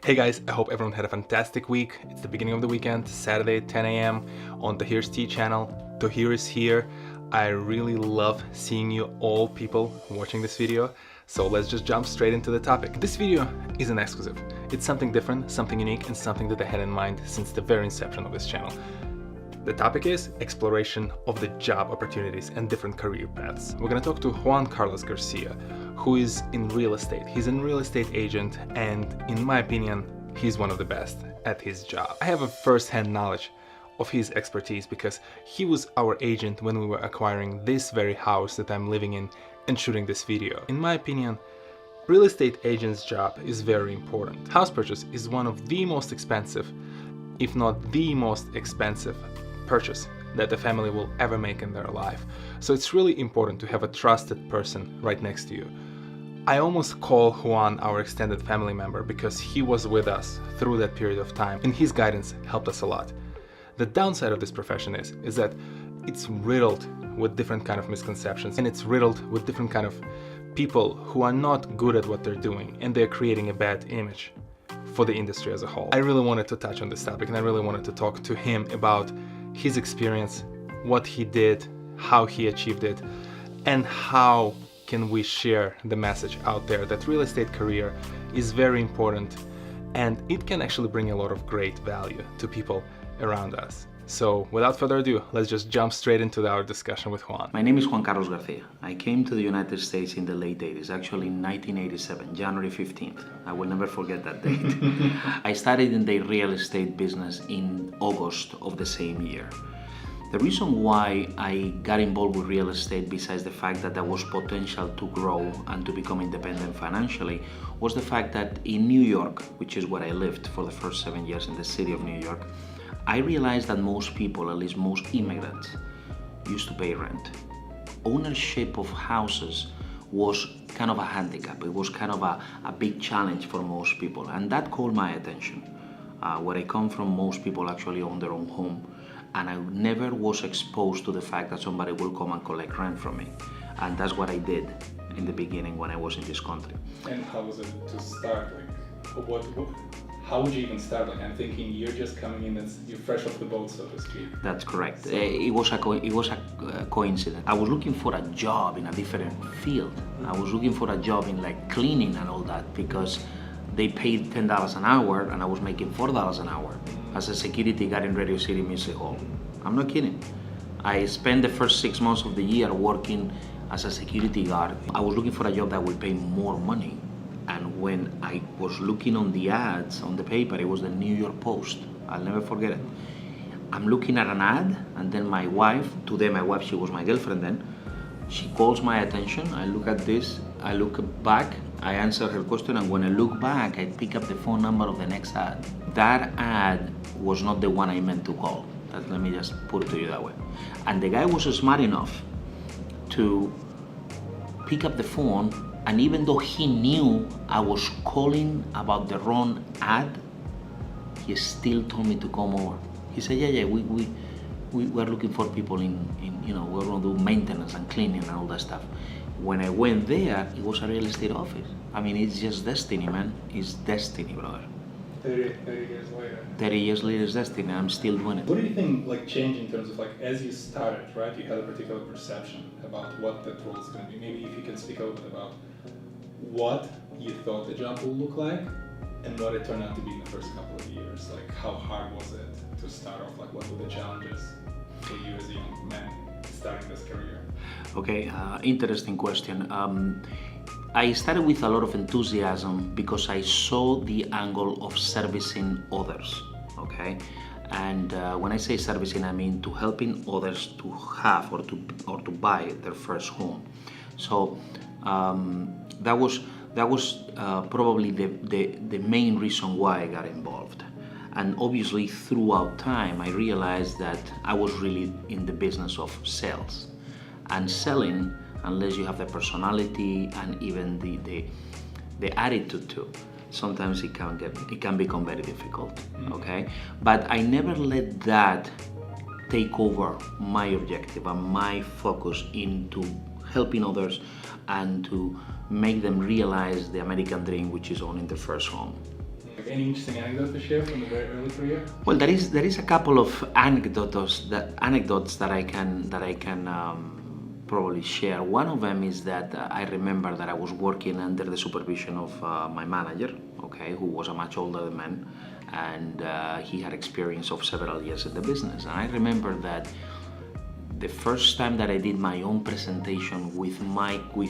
Hey guys, I hope everyone had a fantastic week. It's the beginning of the weekend, Saturday 10 a.m. on TohirT channel. Tohir is here. I really love seeing you all people watching this video. So let's just jump straight into the topic. This video isn't exclusive. It's something different, something unique, and something that I had in mind since the very inception of this channel. The topic is exploration of the job opportunities and different career paths. We're gonna talk to Juan Garcia, who is in real estate. He's a real estate agent, and in my opinion, he's one of the best at his job. I have a first-hand knowledge of his expertise because he was our agent when we were acquiring this very house that I'm living in and shooting this video. In my opinion, real estate agent's job is very important. House purchase is one of the most expensive, if not the most expensive purchase that the family will ever make in their life. So it's really important to have a trusted person right next to you. I almost call Juan our extended family member because he was with us through that period of time and his guidance helped us a lot. The downside of this profession is that it's riddled with different kind of misconceptions, and it's riddled with different kind of people who are not good at what they're doing, and they're creating a bad image for the industry as a whole. I really wanted to touch on this topic, and I really wanted to talk to him about his experience, what he did, how he achieved it, and how can we share the message out there that real estate career is very important and it can actually bring a lot of great value to people around us. So without further ado, let's just jump straight into our discussion with Juan. My name is Juan Garcia. I came to the United States in the late 80s, actually in 1987, January 15th. I will never forget that date. I started in the real estate business in August of the same year. The reason why I got involved with real estate, besides the fact that there was potential to grow and to become independent financially, was the fact that in New York, which is where I lived for the first 7 years in the city of New York, I realized that most people, at least most immigrants, used to pay rent. Ownership of houses was kind of a handicap. It was kind of a big challenge for most people, and that caught my attention. Where I come from, most people actually own their own home, and I never was exposed to the fact that somebody will come and collect rent from me. And that's what I did in the beginning when I was in this country. And how was it to start? How would you even start? I'm thinking you're just coming in, you're fresh off the boat, so to speak. That's correct. It was a coincidence. I was looking for a job in a different field. I was looking for a job in like cleaning and all that because they paid $10 an hour and I was making $4 an hour as a security guard in Radio City Music Hall. I'm not kidding. I spent the first 6 months of the year working as a security guard. I was looking for a job that would pay more money. And when I was looking on the ads on the paper, it was the New York Post. I'll never forget it. I'm looking at an ad, and then my wife, today my wife, she was my girlfriend then, she calls my attention. I look at this, I look back, I answer her question, and when I look back, I pick up the phone number of the next ad. That ad was not the one I meant to call. Let me just put it to you that way. And the guy was smart enough to pick up the phone, and even though he knew I was calling about the wrong ad, he still told me to come over. He said, yeah, we're looking for people in we're gonna do maintenance and cleaning and all that stuff. When I went there, it was a real estate office. I mean, it's just destiny, man. It's destiny, brother. 30 years later. 30 years later is destiny, I'm still doing it. What do you think changed in terms of as you started, right? You had a particular perception about what that role is going to be. Maybe if you can speak a little bit about what you thought the job would look like and what it turned out to be in the first couple of years. How hard was it to start off? What were the challenges for you as a young man starting this career? Okay, interesting question. I started with a lot of enthusiasm because I saw the angle of servicing others, okay? And when I say servicing, I mean to helping others to have or to buy their first home. So that was probably the main reason why I got involved. And obviously throughout time, I realized that I was really in the business of sales. And selling, unless you have the personality and even the attitude too, sometimes it can become very difficult, okay? But I never let that take over my objective and my focus into helping others and to make them realize the American dream, which is owning their first home. Like any interesting anecdotes to share from the very early career? Well, there is a couple of anecdotes that I can probably share. One of them is that I remember that I was working under the supervision of my manager, okay, who was a much older man, and he had experience of several years in the business. And I remember that the first time that I did my own presentation with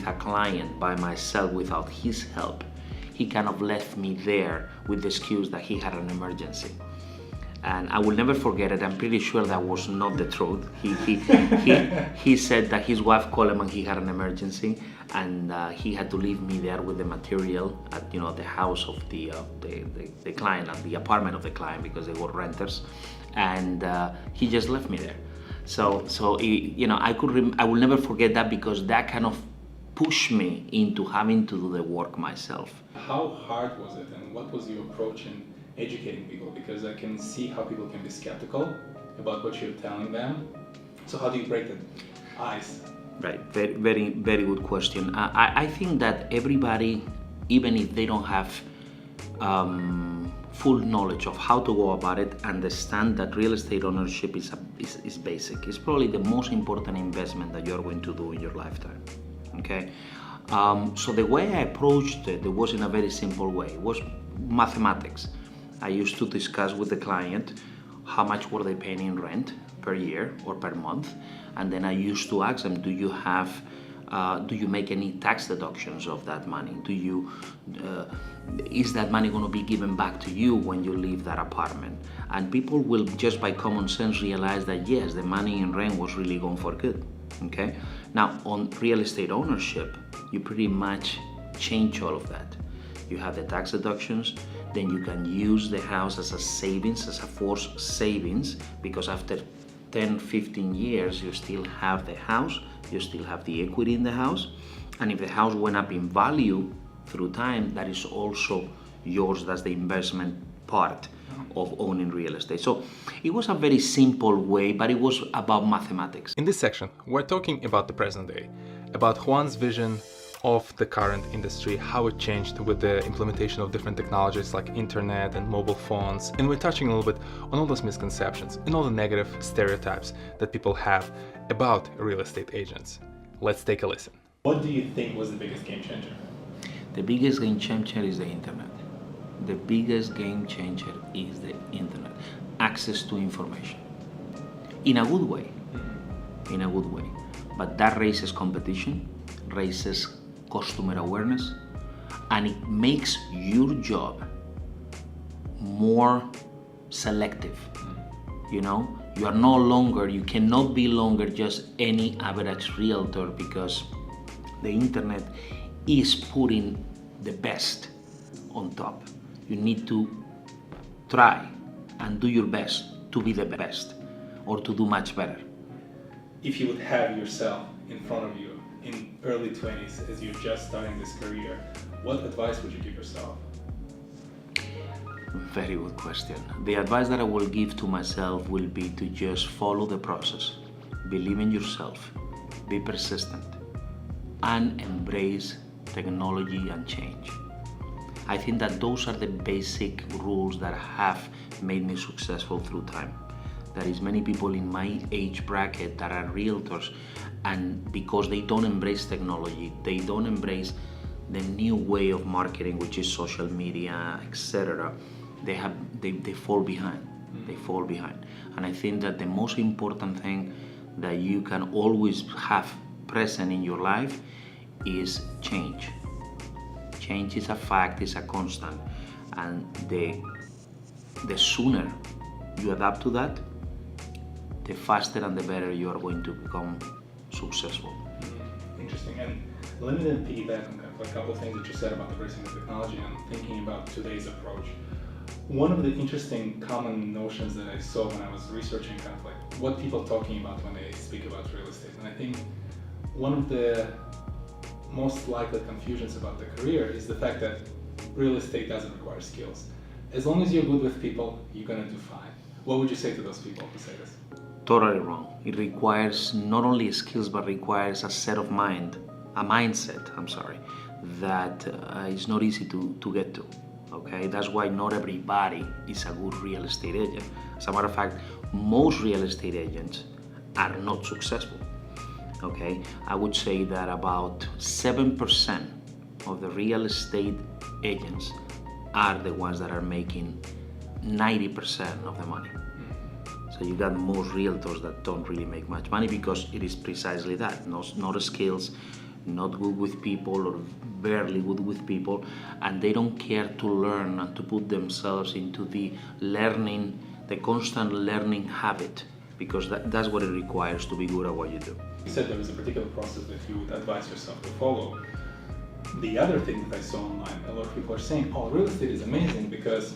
a client by myself without his help, he kind of left me there with the excuse that he had an emergency. And I will never forget it. I'm pretty sure that was not the truth. He said that his wife called him and he had an emergency, and he had to leave me there with the material at the house of the client, at the apartment of the client, because they were renters, and he just left me there. So I will never forget that, because that kind of pushed me into having to do the work myself. How hard was it, and what was your approach in educating people? Because I can see how people can be skeptical about what you're telling them. So how do you break the ice? Right, very, very, very good question. I think that everybody, even if they don't have full knowledge of how to go about it, understand that real estate ownership is basic. It's probably the most important investment that you're going to do in your lifetime. Okay, so the way I approached it was in a very simple way. It was mathematics. I used to discuss with the client how much were they paying in rent per year or per month, and then I used to ask them, do you make any tax deductions of that money? Is that money going to be given back to you when you leave that apartment? And people will just by common sense realize that yes, the money in rent was really gone for good. Okay. Now on real estate ownership, you pretty much change all of that. You have the tax deductions, then you can use the house as a savings, as a forced savings, because after 10, 15 years, you still have the house, you still have the equity in the house, and if the house went up in value through time, that is also yours. That's the investment part of owning real estate. So it was a very simple way, but it was about mathematics. In this section, we're talking about the present day, about Juan's vision of the current industry, how it changed with the implementation of different technologies like internet and mobile phones. And we're touching a little bit on all those misconceptions and all the negative stereotypes that people have about real estate agents. Let's take a listen. What do you think was the biggest game changer? The biggest game changer is the internet. The biggest game changer is the internet. Access to information. In a good way. In a good way. But that raises competition, raises customer awareness, and it makes your job more selective. You cannot be longer just any average realtor, because the internet is putting the best on top. You need to try and do your best to be the best or to do much better. If you would have yourself in front of you in early 20s as you're just starting this career, what advice would you give yourself? Very good question. The advice that I will give to myself will be to just follow the process, believe in yourself, be persistent, and embrace technology and change. I think that those are the basic rules that have made me successful through time. There is many people in my age bracket that are realtors, and because they don't embrace technology, they don't embrace the new way of marketing, which is social media, etc., they fall behind. They fall behind. And I think that the most important thing that you can always have present in your life is change. Change is a fact, it's a constant, and the sooner you adapt to that, the faster and the better you are going to become successful. Interesting. And let me then piggyback on a couple of things that you said about embracing the technology and thinking about today's approach. One of the interesting common notions that I saw when I was researching kind of like what people are talking about when they speak about real estate, and I think one of the most likely confusions about the career is the fact that real estate doesn't require skills. As long as you're good with people, you're gonna do fine. What would you say to those people who say this? Totally wrong. It requires not only skills, but requires a mindset, that is not easy to get to. Okay, that's why not everybody is a good real estate agent. As a matter of fact, most real estate agents are not successful. Okay, I would say that about 7% of the real estate agents are the ones that are making 90% of the money. So you got most realtors that don't really make much money because it is precisely that, not skills, not good with people or barely good with people, and they don't care to learn and to put themselves into the learning, the constant learning habit, because that's what it requires to be good at what you do. You said there was a particular process that you would advise yourself to follow. The other thing that I saw online, a lot of people are saying, oh, real estate is amazing because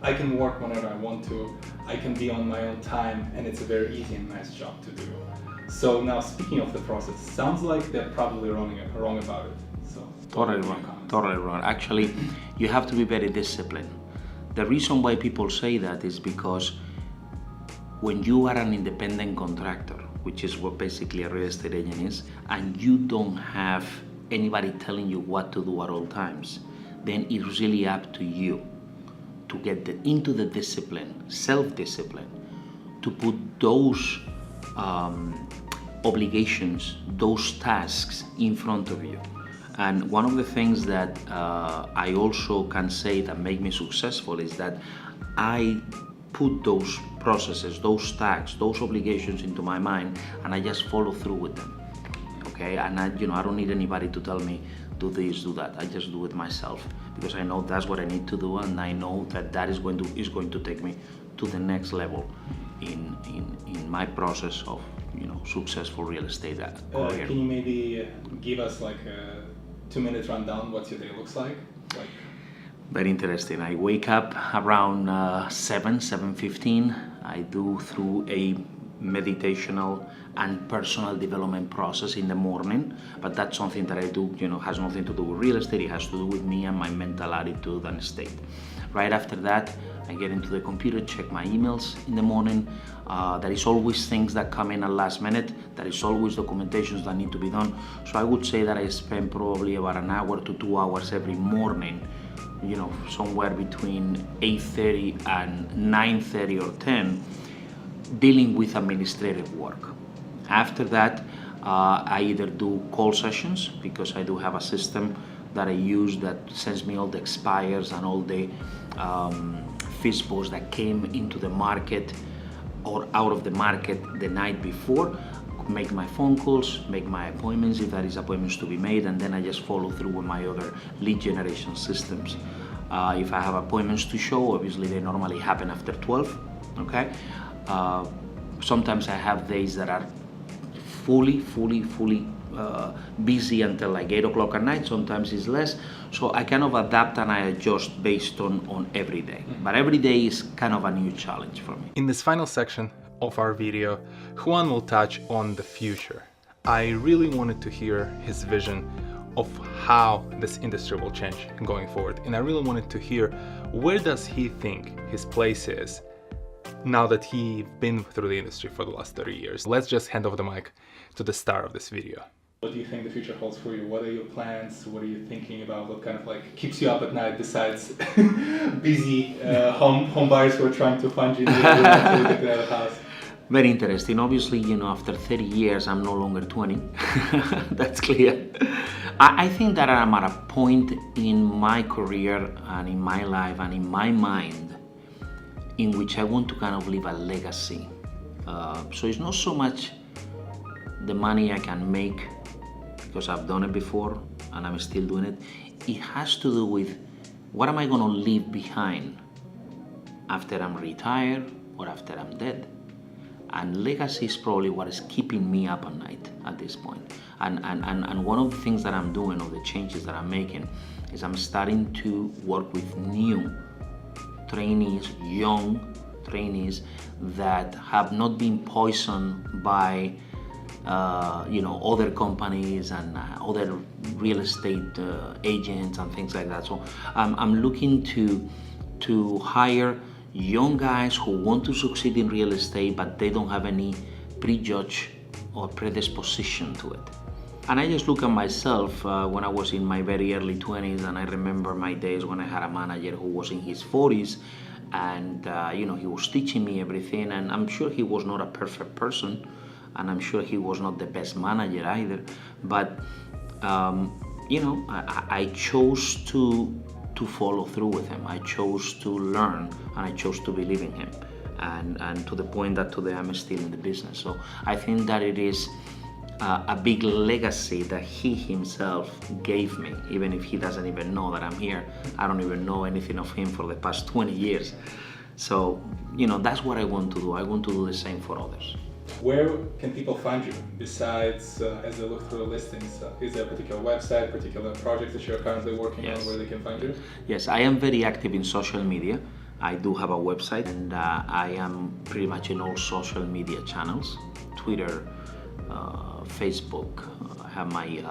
I can work whenever I want to, I can be on my own time, and it's a very easy and nice job to do. So now, speaking of the process, sounds like they're probably wrong about it. So Totally wrong. Actually, you have to be very disciplined. The reason why people say that is because when you are an independent contractor, which is what basically a real estate agent is, and you don't have anybody telling you what to do at all times, then it's really up to you to get into the discipline, self-discipline, to put those obligations, those tasks in front of you. And one of the things that I also can say that make me successful is that I put those processes, those tasks, those obligations into my mind, and I just follow through with them. Okay, and I don't need anybody to tell me do this, do that. I just do it myself because I know that's what I need to do, and I know that is going to take me to the next level in my process of successful real estate career. Can you maybe give us like a 2-minute rundown what your day looks like? Very interesting. I wake up around 7:15. I do through a meditational and personal development process in the morning, but that's something that I do, has nothing to do with real estate. It has to do with me and my mental attitude and state. Right after that, I get into the computer, check my emails in the morning. There is always things that come in at last minute. There is always documentations that need to be done. So I would say that I spend probably about an hour to 2 hours every morning, somewhere between 8:30 and 9:30 or 10, dealing with administrative work. After that, I either do call sessions, because I do have a system that I use that sends me all the expires and all the FISBOs that came into the market or out of the market the night before, make my phone calls, make my appointments if there is appointments to be made, and then I just follow through with my other lead generation systems. If I have appointments to show, obviously they normally happen after 12, okay? Sometimes I have days that are fully busy until like 8 o'clock at night. Sometimes it's less. So I kind of adapt and I adjust based on every day. But every day is kind of a new challenge for me. In this final section of our video, Juan will touch on the future. I really wanted to hear his vision of how this industry will change going forward. And I really wanted to hear, where does he think his place is now that he's been through the industry for the last 30 years. Let's just hand over the mic to the star of this video. What do you think the future holds for you? What are your plans? What are you thinking about? What kind of keeps you up at night besides busy home buyers who are trying to find you to get out of the house? Very interesting. Obviously, after 30 years, I'm no longer 20. That's clear. I think that I'm at a point in my career and in my life and in my mind in which I want to kind of leave a legacy. So it's not so much the money I can make, because I've done it before and I'm still doing it. It has to do with what am I going to leave behind after I'm retired or after I'm dead. And legacy is probably what is keeping me up at night at this point. And one of the things that I'm doing, or the changes that I'm making, is I'm starting to work with new trainees, young trainees that have not been poisoned by other companies and other real estate agents and things like that. So I'm looking to hire young guys who want to succeed in real estate, but they don't have any prejudge or predisposition to it. And I just look at myself when I was in my very early 20s, and I remember my days when I had a manager who was in his 40s, and he was teaching me everything, and I'm sure he was not a perfect person, and I'm sure he was not the best manager either, but I chose to follow through with him. I chose to learn, and I chose to believe in him, and to the point that today I'm still in the business. So I think that it is a big legacy that he himself gave me, even if he doesn't even know that I'm here. I don't even know anything of him for the past 20 years. So, that's what I want to do. I want to do the same for others. Where can people find you besides as they look through the listings? Is there a particular website, particular project that you're currently working on where they can find you? Yes, I am very active in social media. I do have a website, and I am pretty much in all social media channels, Twitter, Facebook. I have my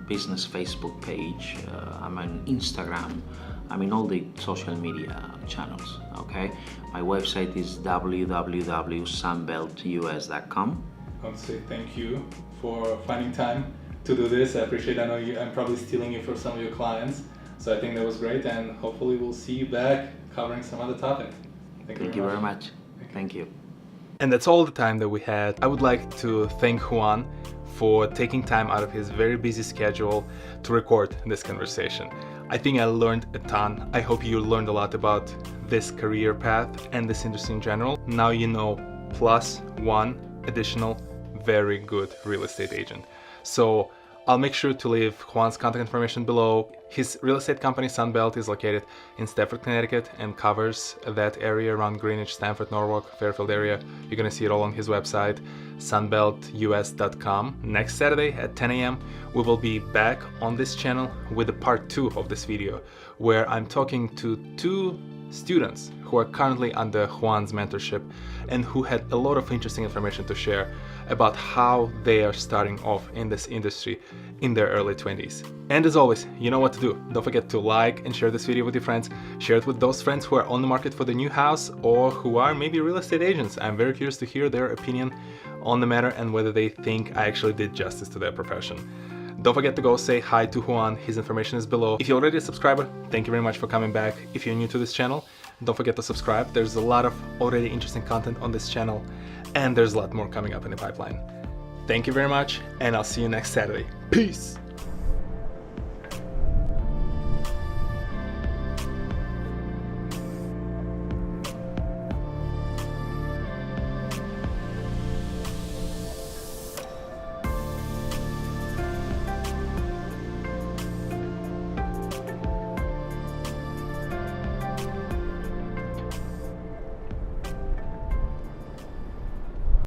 business Facebook page. I'm on Instagram. I'm in all the social media channels, okay? My website is www.sunbeltus.com. I want to say thank you for finding time to do this. I appreciate it. I know I'm probably stealing you for some of your clients, so I think that was great, and hopefully we'll see you back covering some other topic. Thank you very much. Thank you. And that's all the time that we had. I would like to thank Juan for taking time out of his very busy schedule to record this conversation. I think I learned a ton. I hope you learned a lot about this career path and this industry in general. Now you know plus one additional very good real estate agent. So I'll make sure to leave Juan's contact information below. His real estate company Sunbelt is located in Stamford, Connecticut, and covers that area around Greenwich, Stamford, Norwalk, Fairfield area. You're gonna see it all on his website, sunbeltus.com. Next Saturday at 10 a.m. we will be back on this channel with the part 2 of this video, where I'm talking to 2 students who are currently under Juan's mentorship and who had a lot of interesting information to share about how they are starting off in this industry in their early 20s. And as always, you know what to do. Don't forget to like and share this video with your friends. Share it with those friends who are on the market for the new house or who are maybe real estate agents. I'm very curious to hear their opinion on the matter and whether they think I actually did justice to their profession. Don't forget to go say hi to Juan. His information is below. If you're already a subscriber, thank you very much for coming back. If you're new to this channel, don't forget to subscribe. There's a lot of already interesting content on this channel, and there's a lot more coming up in the pipeline. Thank you very much, and I'll see you next Saturday. Peace!